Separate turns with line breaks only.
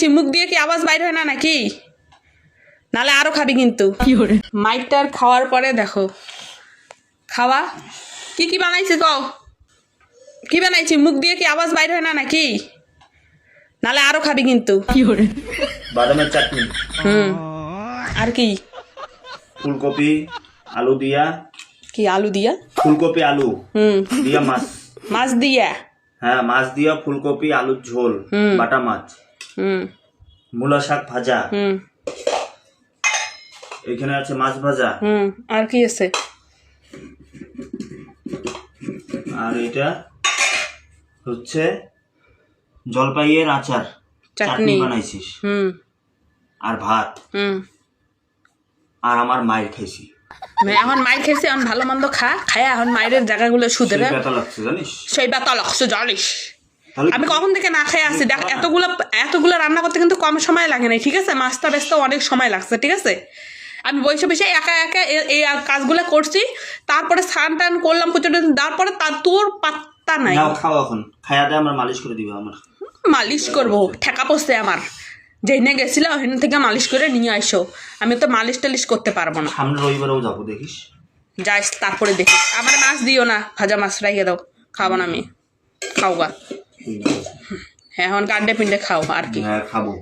বানাইছি মুখ দিয়ে কি আওয়াজ বাইর হয় না নাকি? নালে আরো খাবি কিন্তু। মাইকটার খাওয়ার পরে দেখো খাওয়া কি কি বানাইছি কও, কি বানাইছি মুখ দিয়ে কি আওয়াজ বাইর হয় না নাকি? নালে আরো খাবি কিন্তু।
বাদামের চাটনি,
আর কি?
ফুলকপি আলু দিয়া।
কি আলু দিয়া?
ফুলকপি আলু দিয়া মাছ।
মাছ দিয়া?
হ্যাঁ, মাছ দিয়া ফুলকপি আলুর ঝোল, বাটা মাছ, মূলা শাক ভাজা, এখানে আছে মাছ ভাজা।
আর কি আছে?
আর এটা হচ্ছে জলপাইয়ের আচার, চাটনি বানাইছিস, আর ভাত, আর আমার মায়ের খাইছি।
এখন মায়ের খেয়েছি, এখন ভালো মন্দ খায় এখন মায়ের জায়গাগুলো শুধরে
ব্যথা লাগছে জানিস,
সেই ব্যথা লাগছে জানিস। আমি কখন থেকে না খেয়ে আসি দেখ, এতগুলো রান্না করতে কিন্তু কম সময় লাগে না, ঠিক আছে? মাছটা বেচতে অনেক সময় লাগছে, ঠিক আছে? আমি বসে বসে একা একা এই কাজগুলো করছি, তারপরে স্নান টান করলাম প্রচুর, তারপরে তোর পাত্তা নাই।
খাও এখন, খাইয়া দিয়ে আমার মালিশ করে দিবে। আমার
মালিশ করবো ঠেকা পড়ছে আমার, যেখানে গেছিল ওখান থেকে মালিশ করে নিয়ে আসো। আমি তো মালিশ টালিশ করতে পারবো না।
সামনে রবিবারেও যাবো, দেখিস
যাইস, তারপরে দেখিস। আমার মাছ দিও না, ভাজা মাছ রাখিয়ে দাও, খাবো না আমি। খাও গা, হ্যাঁ এখন কান্ডে পিন্ডে খাও আর কি।
হ্যাঁ খাবো।